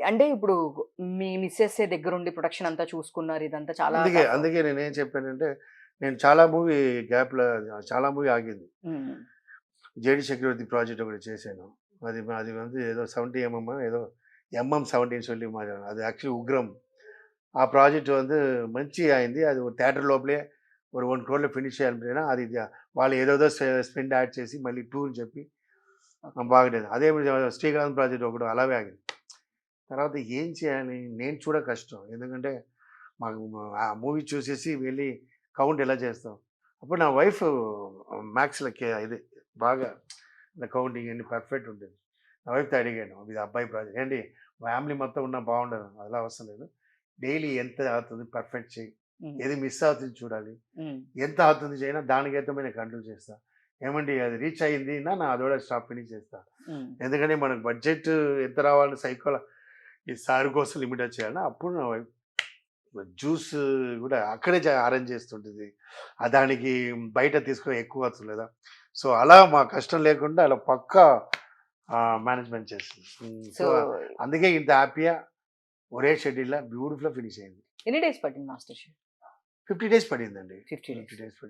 అంటే ఇప్పుడు మీ మిసెస్సే దగ్గరుండి ప్రొడక్షన్ అంతా చూసుకున్నారు. ఇదంతా చాలా టఫ్. అందుకే నేనేం చెప్పానంటే, నేను చాలా మూవీ గ్యాప్‌లో చాలా మూవీ ఆగింది. హ్మ్. 'జేడీ చక్రవర్తి' ప్రాజెక్ట్ ఒకటి చేశాను. అది வந்து ఏదో 70 ఏదో ఎంఎం 17 சொல்லி అది యాక్చువల్లీ 'ఉగ్రం'. ఆ ప్రాజెక్ట్ வந்து మంచి అయింది. అది థియేటర్ లోపలే ஒரு 1 క్రోర్‌లో ఫినిష్ చేయాలనుకున్నా. అది వాళ్ళు ఏదేదో స్పెండ్ యాడ్ చేసి మళ్ళీ 2 అని చెప్పి బాగలేదు. అదే 'శ్రీకాంత్' ప్రాజెక్ట్ ఒకటి అలాగే ఆగింది. తర్వాత ఏం చేయాలి? నేను చూడ కష్టం. ఎందుకంటే మాకు ఆ మూవీ చూసేసి వెళ్ళి కౌంట్ ఎలా చేస్తాం? అప్పుడు నా వైఫ్ మ్యాథ్స్‌లో ఇది బాగా కౌంటింగ్ అన్ని పర్ఫెక్ట్ ఉంటుంది. నా వైఫ్‌తో అడిగాను. ఇది అబ్బాయి ప్రాజెక్ట్. ఏండి ఫ్యామిలీ మొత్తం ఉన్నా బాగుండదు. అలా అవసరం లేదు. డైలీ ఎంత అవుతుంది పర్ఫెక్ట్ చెయ్యి. హ్మ్. ఏది మిస్ అవుతుంది చూడాలి. హ్మ్. ఎంత అవుతుంది చేయనా దానికైతే నేను కంట్రోల్ చేస్తా. ఏమండి అది రీచ్ అయిందినా నా అదోడ స్టాప్ ఫినిష్ చేస్తా. హ్మ్. ఎందుకంటే మనకు బడ్జెట్ ఎంత రావాలని ఈ సార్ కోసం లిమిట్ చేయాలి. అప్పుడు నా వైఫ్ జ్యూస్ గూడా అక్కడే అరేంజ్ చేస్తుంటది. దానికి బయట ఎక్కువ అవుతుంది గదా! సో, అలా మా కష్టం లేకుండా అలా పక్కా మేనేజ్‌మెంట్ చేస్తుంది. సో, సో, అందుకే ఇంత హ్యాపీగా ఒరే షెడ్యూల్‌లో బ్యూటిఫుల్‌గా ఫినిష్ అయింది. ఎన్ని డేస్ పట్టింది మాస్టర్ షెఫ్? 50 డేస్ పడిందండి. 50 50 డేస్. డేస్ పడింది.